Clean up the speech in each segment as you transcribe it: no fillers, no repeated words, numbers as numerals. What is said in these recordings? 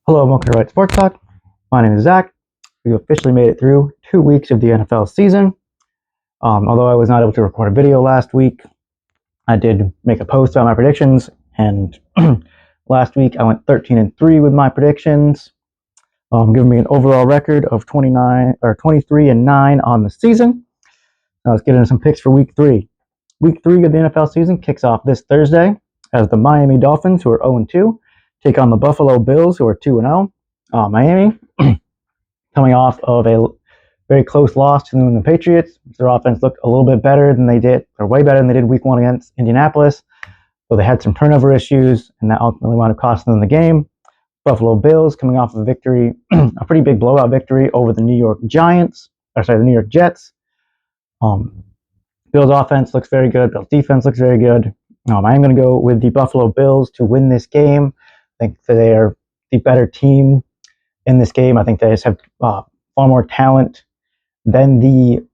Hello, welcome to Right Sports Talk. My name is Zach. We officially made it through 2 weeks of the NFL season. Although I was not able to record a video last week, I did make a post about my predictions, and last week I went 13-3 with my predictions, giving me an overall record of 23-9 on the season. Now let's get into some picks for Week 3. Week 3 of the NFL season kicks off this Thursday as the Miami Dolphins, who are 0-2, take on the Buffalo Bills, who are 2-0. Miami, coming off of a very close loss to the New England Patriots. Their offense looked a little bit better than they did, or way better than they did Week 1 against Indianapolis. So they had some turnover issues, and that ultimately wound up costing them the game. Buffalo Bills coming off of a victory, a pretty big blowout victory over the New York Jets. Bills offense looks very good. Bills defense looks very good. I am going to go with the Buffalo Bills to win this game. I think that they are the better team in this game. I think they just have far more talent than the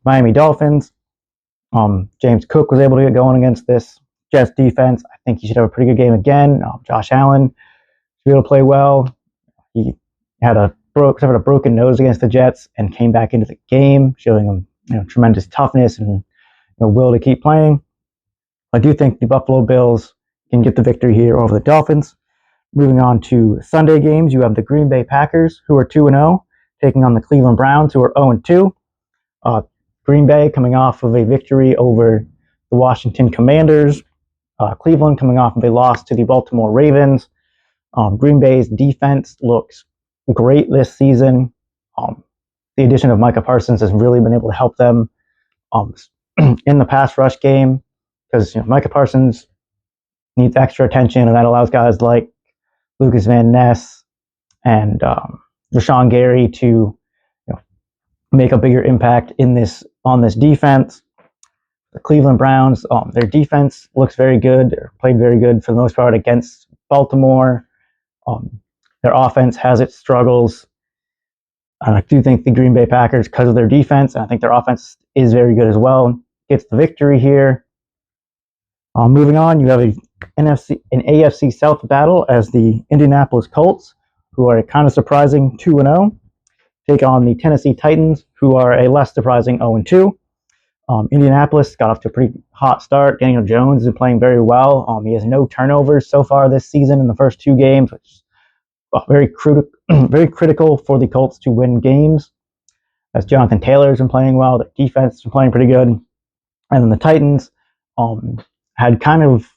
Miami Dolphins. James Cook was able to get going against this Jets defense. I think he should have a pretty good game again. Josh Allen should be able to play well. He had a broken nose against the Jets and came back into the game, showing him tremendous toughness and will to keep playing. I do think the Buffalo Bills can get the victory here over the Dolphins. Moving on to Sunday games, you have the Green Bay Packers, who are 2-0, taking on the Cleveland Browns, who are 0-2. Green Bay coming off of a victory over the Washington Commanders. Cleveland coming off of a loss to the Baltimore Ravens. Green Bay's defense looks great this season. The addition of Micah Parsons has really been able to help them in the pass rush game, because Micah Parsons needs extra attention, and that allows guys like Lucas Van Ness and Rashawn Gary to make a bigger impact on this defense. The Cleveland Browns, their defense looks very good. They're played very good for the most part against Baltimore. Their offense has its struggles. I do think the Green Bay Packers, because of their defense, and I think their offense is very good as well, gets the victory here. Moving on, you have an AFC South battle as the Indianapolis Colts, who are a kind of surprising 2-0, take on the Tennessee Titans, who are a less surprising 0-2. Indianapolis got off to a pretty hot start. Daniel Jones is playing very well. He has no turnovers so far this season in the first 2 games, which is very critical for the Colts to win games. As Jonathan Taylor has been playing well, the defense has been playing pretty good. And then the Titans had kind of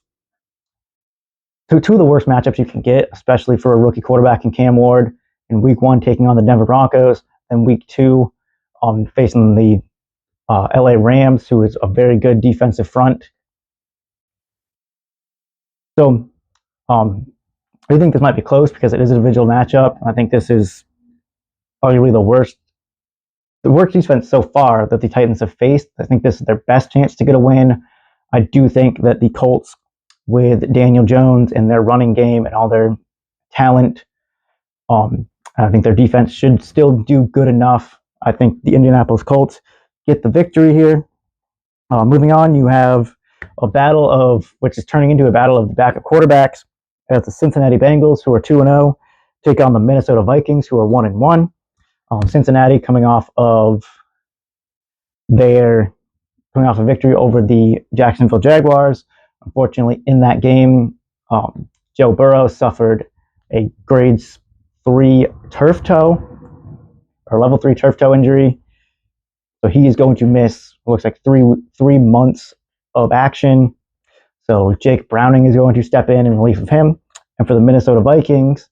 two of the worst matchups you can get, especially for a rookie quarterback in Cam Ward, in Week 1 taking on the Denver Broncos, and Week 2 facing the LA Rams, who is a very good defensive front. So I think this might be close because it is a divisional matchup. I think this is arguably the worst defense so far that the Titans have faced. I think this is their best chance to get a win. I do think that the Colts, with Daniel Jones and their running game and all their talent, I think their defense should still do good enough. I think the Indianapolis Colts get the victory here. Moving on, you have which is turning into a battle of the backup quarterbacks, as the Cincinnati Bengals, who are 2-0, take on the Minnesota Vikings, who are 1-1. Cincinnati coming off a victory over the Jacksonville Jaguars. Unfortunately, in that game, Joe Burrow suffered a grade 3 turf toe, or level 3 turf toe injury. So he is going to miss, looks like 3 months of action. So Jake Browning is going to step in relief of him. And for the Minnesota Vikings,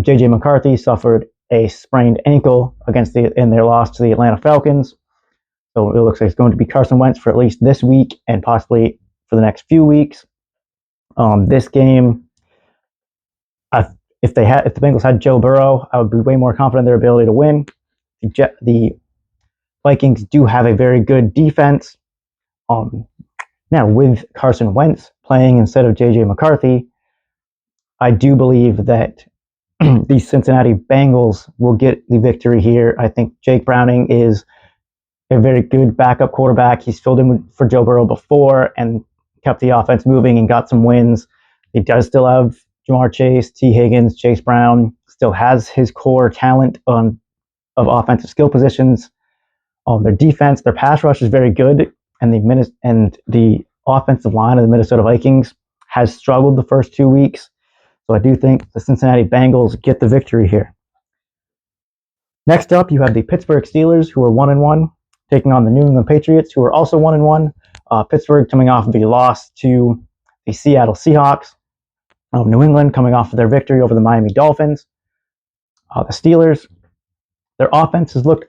J.J. McCarthy suffered a sprained ankle in their loss to the Atlanta Falcons. So it looks like it's going to be Carson Wentz for at least this week and possibly for the next few weeks. This game, if the Bengals had Joe Burrow, I would be way more confident in their ability to win. The Vikings do have a very good defense. Now, with Carson Wentz playing instead of J.J. McCarthy, I do believe that the Cincinnati Bengals will get the victory here. I think Jake Browning is a very good backup quarterback. He's filled in for Joe Burrow before and kept the offense moving and got some wins. He does still have Jamar Chase, T. Higgins, Chase Brown still has his core talent of offensive skill positions. Their defense, their pass rush is very good, and the offensive line of the Minnesota Vikings has struggled the first 2 weeks. So I do think the Cincinnati Bengals get the victory here. Next up, you have the Pittsburgh Steelers, who are 1-1, taking on the New England Patriots, who are also 1-1. Pittsburgh coming off of the loss to the Seattle Seahawks. New England coming off of their victory over the Miami Dolphins. The Steelers, their offenses looked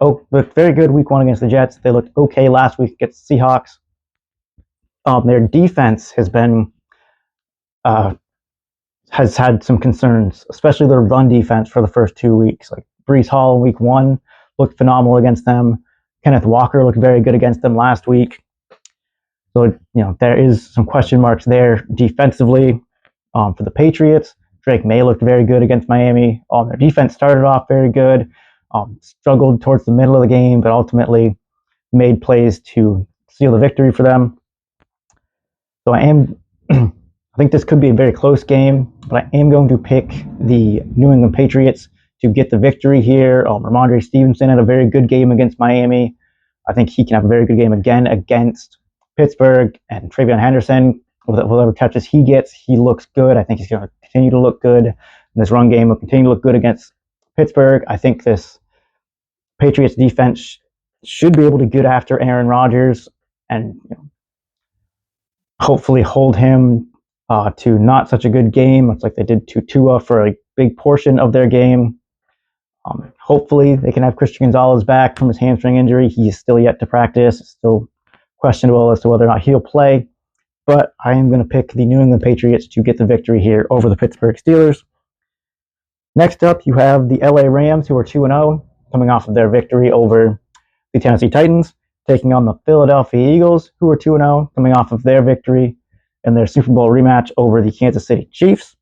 very good week 1 against the Jets. They looked okay last week against the Seahawks. Their defense has had some concerns, especially their run defense for the first 2 weeks. Like Breece Hall in week 1 looked phenomenal against them. Kenneth Walker looked very good against them last week. So, there is some question marks there defensively. For the Patriots, Drake May looked very good against Miami. Their defense started off very good, struggled towards the middle of the game, but ultimately made plays to seal the victory for them. So I think this could be a very close game, but I am going to pick the New England Patriots to get the victory here. Ramondre Stevenson had a very good game against Miami. I think he can have a very good game again against Pittsburgh, and TreVeyon Henderson, whatever touches he gets, he looks good. I think he's going to continue to look good. This run game will continue to look good against Pittsburgh. I think this Patriots defense should be able to get after Aaron Rodgers and hopefully hold him to not such a good game. It's like they did to Tua for a big portion of their game. Hopefully they can have Christian Gonzalez back from his hamstring injury. He is still yet to practice. It's still questionable as to whether or not he'll play. But I am going to pick the New England Patriots to get the victory here over the Pittsburgh Steelers. Next up, you have the LA Rams, who are 2-0, coming off of their victory over the Tennessee Titans, taking on the Philadelphia Eagles, who are 2-0, coming off of their victory in their Super Bowl rematch over the Kansas City Chiefs.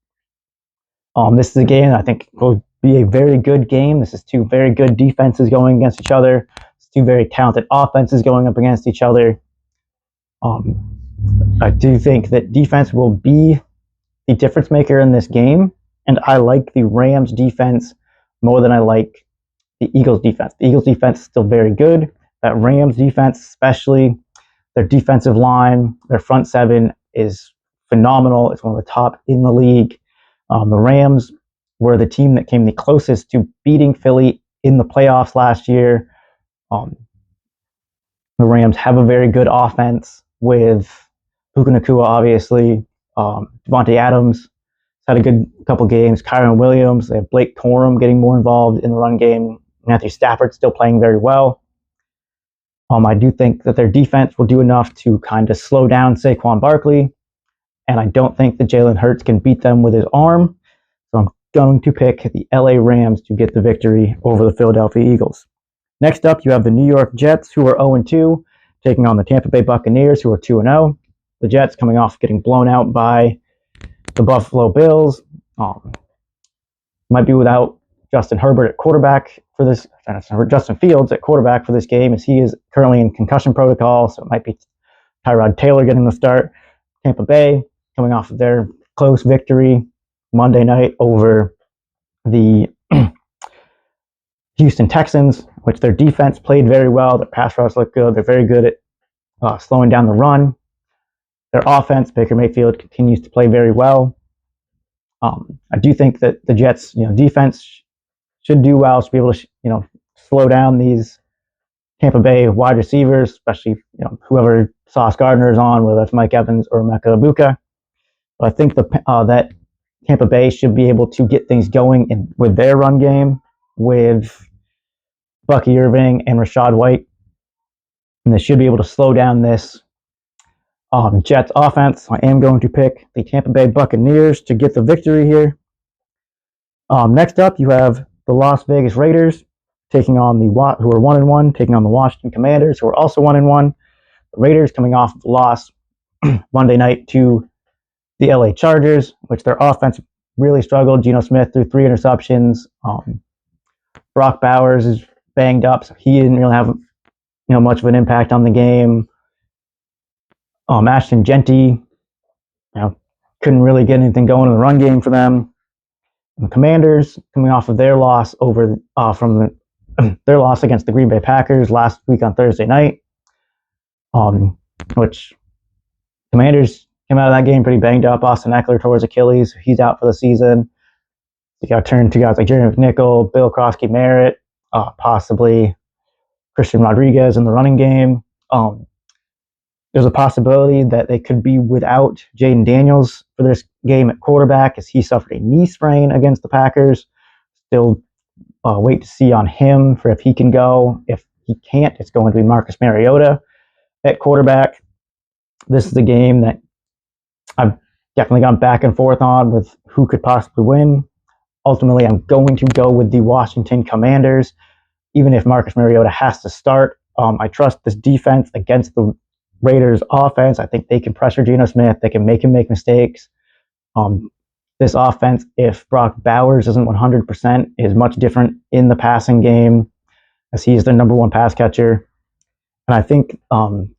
This is a game I think will be a very good game. This is two very good defenses going against each other. It's two very talented offenses going up against each other. I do think that defense will be the difference maker in this game, and I like the Rams defense more than I like the Eagles defense. The Eagles defense is still very good. That Rams defense, especially their defensive line, their front seven is phenomenal. It's one of the top in the league. The Rams were the team that came the closest to beating Philly in the playoffs last year. The Rams have a very good offense with Puka Nacua, obviously. Devontae Adams had a good couple games. Kyron Williams. They have Blake Corum getting more involved in the run game. Matthew Stafford still playing very well. I do think that their defense will do enough to kind of slow down Saquon Barkley, and I don't think that Jalen Hurts can beat them with his arm. So I'm going to pick the LA Rams to get the victory over the Philadelphia Eagles. Next up, you have the New York Jets, who are 0-2, taking on the Tampa Bay Buccaneers, who are 2-0. The Jets coming off getting blown out by the Buffalo Bills. Might be without Justin Herbert at quarterback for this. Justin Fields at quarterback for this game, as he is currently in concussion protocol. So it might be Tyrod Taylor getting the start. Tampa Bay coming off of their close victory Monday night over the Houston Texans, which their defense played very well. Their pass rush looked good. They're very good at slowing down the run. Their offense, Baker Mayfield, continues to play very well. I do think that the Jets, defense should do well to be able to, slow down these Tampa Bay wide receivers, especially whoever Sauce Gardner is on, whether that's Mike Evans or Emeka Egbuka. But I think that Tampa Bay should be able to get things going with their run game with Bucky Irving and Rachaad White, and they should be able to slow down this Jets offense. I am going to pick the Tampa Bay Buccaneers to get the victory here. Next up, you have the Las Vegas Raiders taking on who are 1-1, taking on the Washington Commanders, who are also 1-1. The Raiders coming off the loss Monday night to the LA Chargers, which their offense really struggled. Geno Smith threw 3 interceptions. Brock Bowers is banged up, so he didn't really have much of an impact on the game. Ashton Genty, couldn't really get anything going in the run game for them. The Commanders, coming off of their loss their loss against the Green Bay Packers last week on Thursday night, which Commanders came out of that game pretty banged up. Austin Eckler tore his Achilles. He's out for the season. You got to turn to guys like Jerry McNichol, Bill Krosky-Merritt, possibly Christian Rodriguez in the running game. There's a possibility that they could be without Jaden Daniels for this game at quarterback, as he suffered a knee sprain against the Packers. Still wait to see on him for if he can go. If he can't, it's going to be Marcus Mariota at quarterback. This is a game that I've definitely gone back and forth on with who could possibly win. Ultimately, I'm going to go with the Washington Commanders, even if Marcus Mariota has to start. I trust this defense against the Raiders offense. I think they can pressure Geno Smith. They can make him make mistakes. This offense, if Brock Bowers isn't 100%, is much different in the passing game, as he is their number one pass catcher. And I think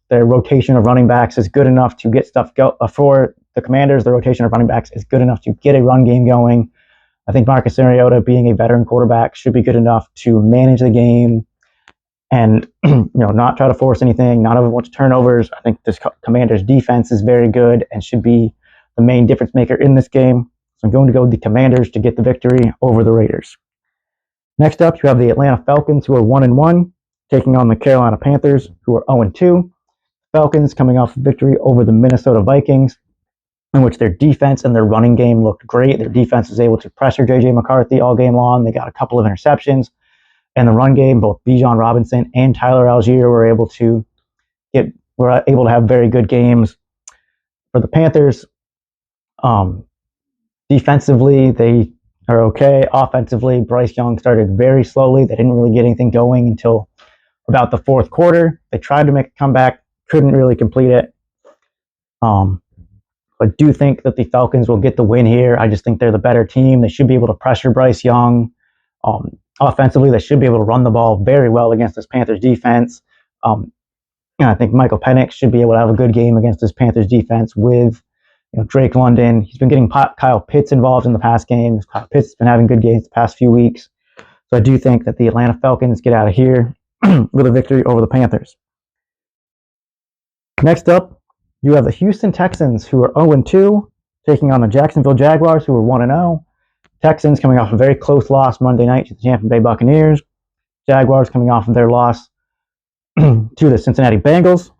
their rotation of running backs is good enough to get stuff go for the Commanders. The rotation of running backs is good enough to get a run game going. I think Marcus Mariota, being a veteran quarterback, should be good enough to manage the game and not try to force anything, not have a bunch of turnovers. I think this Commanders defense is very good and should be the main difference maker in this game. So I'm going to go with the Commanders to get the victory over the Raiders. Next up, you have the Atlanta Falcons, who are 1-1, taking on the Carolina Panthers, who are 0-2. Falcons coming off a victory over the Minnesota Vikings, in which their defense and their running game looked great. Their defense was able to pressure J.J. McCarthy all game long. They got a couple of interceptions. And the run game, both Bijan Robinson and Tyler Algier were able to have very good games. For the Panthers, defensively, they are okay. Offensively, Bryce Young started very slowly. They didn't really get anything going until about the fourth quarter. They tried to make a comeback, couldn't really complete it. But do think that the Falcons will get the win here. I just think they're the better team. They should be able to pressure Bryce Young. Offensively, they should be able to run the ball very well against this Panthers defense. And I think Michael Penix should be able to have a good game against this Panthers defense with Drake London. He's been getting Kyle Pitts involved in the past games. Kyle Pitts has been having good games the past few weeks. So I do think that the Atlanta Falcons get out of here with a victory over the Panthers. Next up, you have the Houston Texans, who are 0-2, taking on the Jacksonville Jaguars, who are 1-0. Texans coming off a very close loss Monday night to the Tampa Bay Buccaneers. Jaguars coming off of their loss to the Cincinnati Bengals.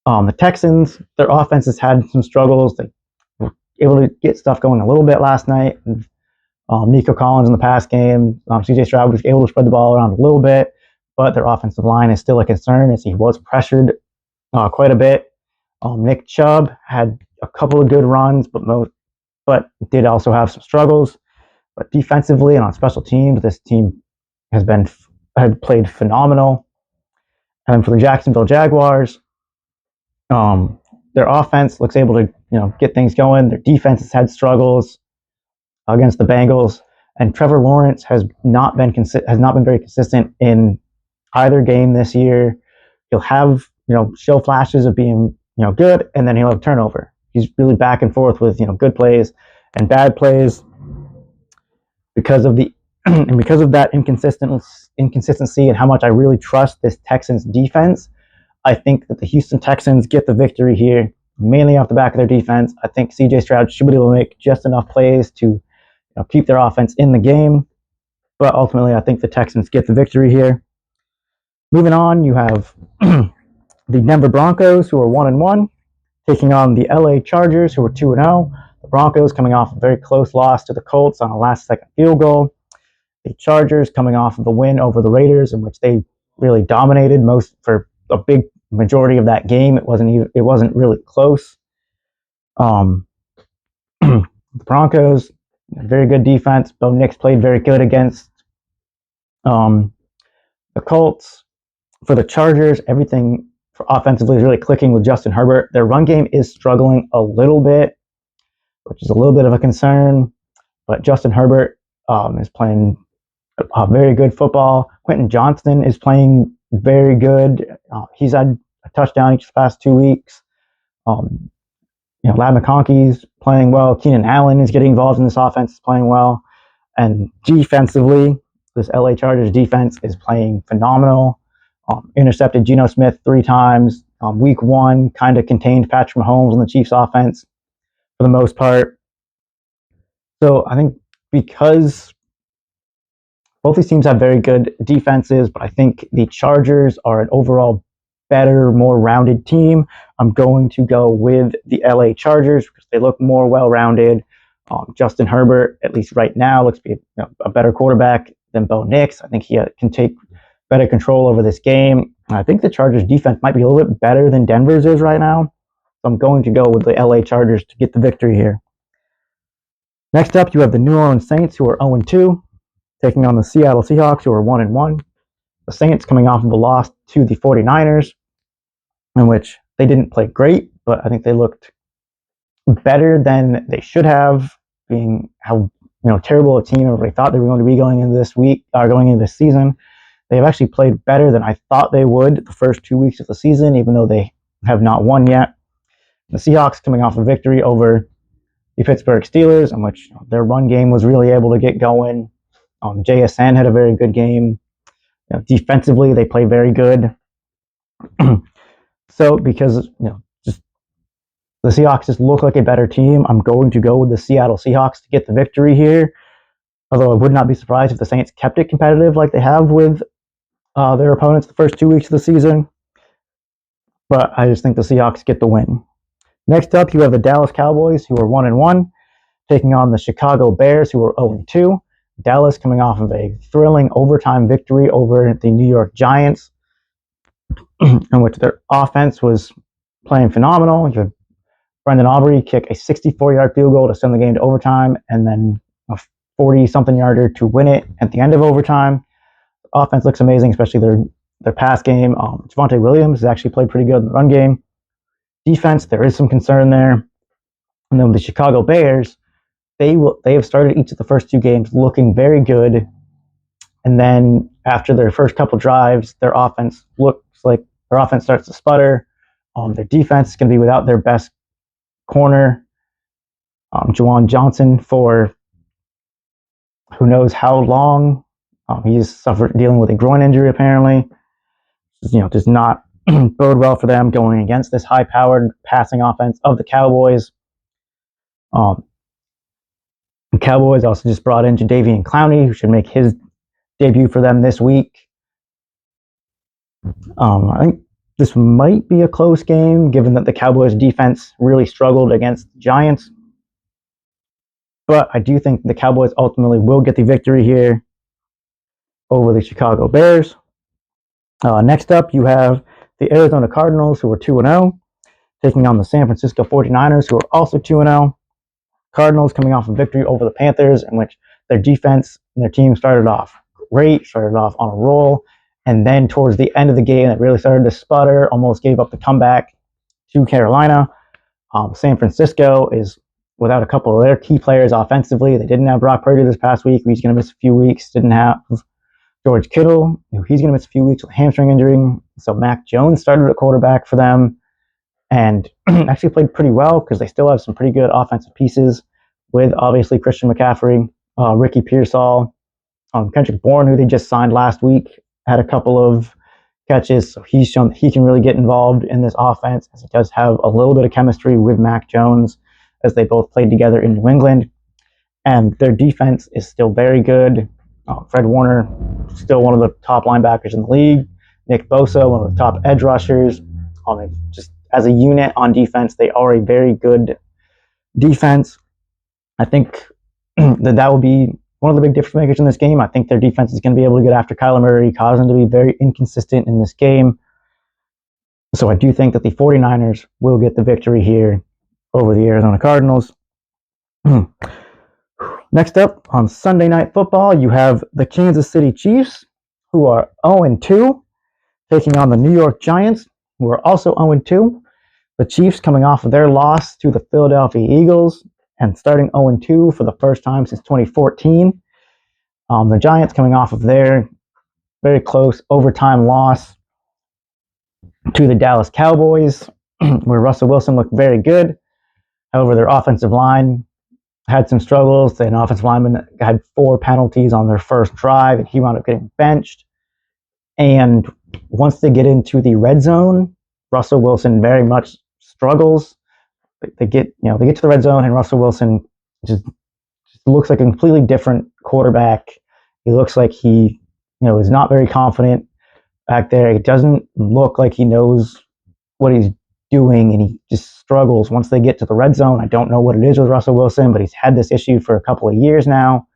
The Texans, their offense has had some struggles. They were able to get stuff going a little bit last night. Nico Collins in the pass game. CJ Stroud was able to spread the ball around a little bit, but their offensive line is still a concern as he was pressured quite a bit. Nick Chubb had a couple of good runs, but did also have some struggles. But defensively and on special teams, this team had played phenomenal. And for the Jacksonville Jaguars, their offense looks able to get things going. Their defense has had struggles against the Bengals, and Trevor Lawrence has not been very consistent in either game this year. He'll have show flashes of being good, and then he'll have turnover. He's really back and forth with good plays and bad plays because of that inconsistency and how much I really trust this Texans defense. I think that the Houston Texans get the victory here, mainly off the back of their defense. I think CJ Stroud should be able to make just enough plays to keep their offense in the game, but ultimately I think the Texans get the victory here. Moving on, you have the Denver Broncos, who are 1-1, taking on the LA Chargers, who are 2-0. The Broncos coming off a very close loss to the Colts on a last-second field goal. The Chargers coming off of a win over the Raiders, in which they really dominated for a big majority of that game. It wasn't really close. The Broncos, very good defense. Bo Nix played very good against the Colts. For the Chargers, everything offensively is really clicking with Justin Herbert. Their run game is struggling a little bit, which is a little bit of a concern. But Justin Herbert is playing very good football. Quentin Johnston is playing very good. He's had a touchdown each of the past 2 weeks. Ladd McConkey's playing well. Keenan Allen is getting involved in this offense, playing well. And defensively, this LA Chargers defense is playing phenomenal. Intercepted Geno Smith 3 times. Week 1 kind of contained Patrick Mahomes on the Chiefs offense for the most part. So I think because both these teams have very good defenses, but I think the Chargers are an overall better, more rounded team. I'm going to go with the LA Chargers because they look more well-rounded. Justin Herbert, at least right now, looks to be a better quarterback than Bo Nix. I think he can take better control over this game. And I think the Chargers defense might be a little bit better than Denver's is right now. So I'm going to go with the LA Chargers to get the victory here. Next up, you have the New Orleans Saints, who are 0-2, taking on the Seattle Seahawks, who are 1-1. The Saints coming off of a loss to the 49ers, in which they didn't play great, but I think they looked better than they should have, being how terrible a team everybody thought they were going to be going into this season. They have actually played better than I thought they would the first 2 weeks of the season, even though they have not won yet. The Seahawks coming off a victory over the Pittsburgh Steelers, in which their run game was really able to get going. JSN had a very good game. Defensively, they play very good. So because just the Seahawks just look like a better team, I'm going to go with the Seattle Seahawks to get the victory here. Although I would not be surprised if the Saints kept it competitive like they have with their opponents the first 2 weeks of the season. But I just think the Seahawks get the win. Next up, you have the Dallas Cowboys, who are 1-1, taking on the Chicago Bears, who are 0-2. Dallas coming off of a thrilling overtime victory over the New York Giants, in which their offense was playing phenomenal. You have Brendan Aubrey kick a 64-yard field goal to send the game to overtime, and then a 40-something yarder to win it at the end of overtime. The offense looks amazing, especially their pass game. Javonte Williams has actually played pretty good in the run game. Defense, there is some concern there. And then the Chicago Bears, they have started each of the first 2 games looking very good. And then after their first couple drives, their offense starts to sputter. Their defense is going to be without their best corner, Juwan Johnson, for who knows how long. He's dealing with a groin injury apparently. Does not bode well for them going against this high-powered passing offense of the Cowboys. The Cowboys also just brought in Jadeveon Clowney, who should make his debut for them this week. I think this might be a close game, given that the Cowboys' defense really struggled against the Giants. But I do think the Cowboys ultimately will get the victory here over the Chicago Bears. Next up, you have the Arizona Cardinals, who are 2-0, taking on the San Francisco 49ers, who are also 2-0. Cardinals coming off a victory over the Panthers, in which their defense and their team started off great, started off on a roll, and then towards the end of the game, it really started to sputter, almost gave up the comeback to Carolina. San Francisco is without a couple of their key players offensively. They didn't have Brock Purdy this past week. He's going to miss a few weeks. Didn't have George Kittle. He's going to miss a few weeks with a hamstring injury. So Mac Jones started at quarterback for them and actually played pretty well because they still have some pretty good offensive pieces with obviously Christian McCaffrey, Ricky Pearsall, Kendrick Bourne, who they just signed last week, had a couple of catches. So he's shown that he can really get involved in this offense, as he does have a little bit of chemistry with Mac Jones, as they both played together in New England. And their defense is still very good. Fred Warner, still one of the top linebackers in the league. Nick Bosa, one of the top edge rushers. Just as a unit on defense, they are a very good defense. I think that will be one of the big difference makers in this game. I think their defense is going to be able to get after Kyler Murray, cause him to be very inconsistent in this game. So I do think that the 49ers will get the victory here over the Arizona Cardinals. Next up, on Sunday Night Football, you have the Kansas City Chiefs, who are 0-2, taking on the New York Giants, who are also 0-2. The Chiefs coming off of their loss to the Philadelphia Eagles and starting 0-2 for the first time since 2014. The Giants coming off of their very close overtime loss to the Dallas Cowboys, where Russell Wilson looked very good. However, their offensive line had some struggles. An offensive lineman had 4 penalties on their first drive, and he wound up getting benched. And once they get into the red zone, Russell Wilson very much struggles. They get to the red zone, and Russell Wilson just looks like a completely different quarterback. He looks like he is not very confident back there. It doesn't look like he knows what he's doing, and he just struggles once they get to the red zone. I don't know what it is with Russell Wilson, but he's had this issue for a couple of years now.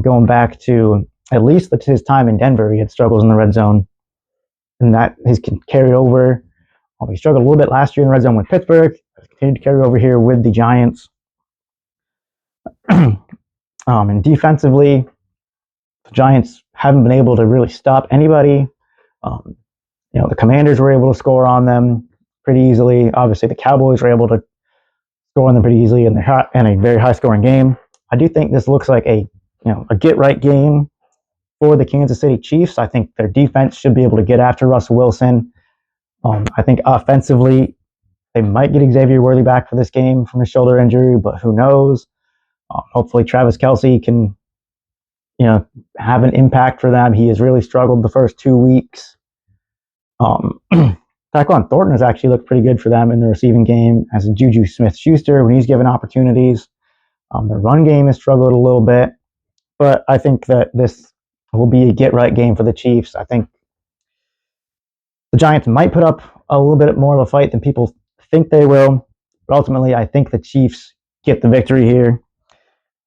Going back to at least his time in Denver, he had struggles in the red zone, and that has carried over. He struggled a little bit last year in the red zone with Pittsburgh. Continued to carry over here with the Giants. And defensively, the Giants haven't been able to really stop anybody. The Commanders were able to score on them pretty easily. Obviously, the Cowboys were able to score on them pretty easily in a very high-scoring game. I do think this looks like a get-right game for the Kansas City Chiefs. I think their defense should be able to get after Russell Wilson. I think offensively, they might get Xavier Worthy back for this game from his shoulder injury, but who knows? Hopefully, Travis Kelce can have an impact for them. He has really struggled the first 2 weeks. Tyquan Thornton has actually looked pretty good for them in the receiving game as Juju Smith-Schuster when he's given opportunities. Their run game has struggled a little bit, but I think that this will be a get-right game for the Chiefs. I think the Giants might put up a little bit more of a fight than people think they will, but ultimately I think the Chiefs get the victory here.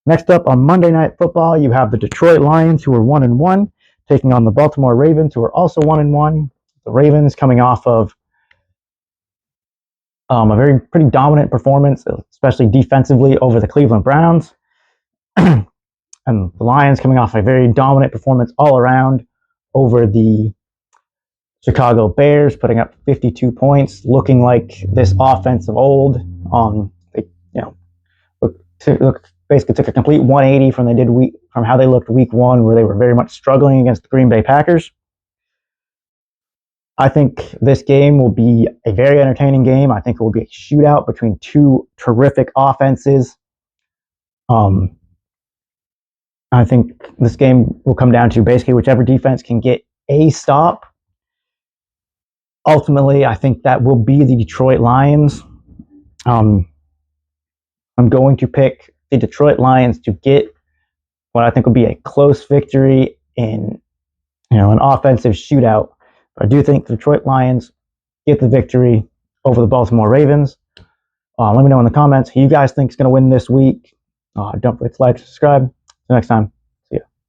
Next up on Monday Night Football, you have the Detroit Lions, who are 1-1, taking on the Baltimore Ravens, who are also 1-1. The Ravens coming off of a pretty dominant performance, especially defensively, over the Cleveland Browns. And the Lions coming off a very dominant performance all around over the Chicago Bears, putting up 52 points, looking like this offense of old. Basically took a complete 180 from how they looked week 1, where they were very much struggling against the Green Bay Packers. I think this game will be a very entertaining game. I think it will be a shootout between 2 terrific offenses. I think this game will come down to basically whichever defense can get a stop. Ultimately, I think that will be the Detroit Lions. I'm going to pick the Detroit Lions to get what I think will be a close victory in an offensive shootout. But I do think the Detroit Lions get the victory over the Baltimore Ravens. Let me know in the comments who you guys think is going to win this week. Don't forget to like, subscribe. See you next time.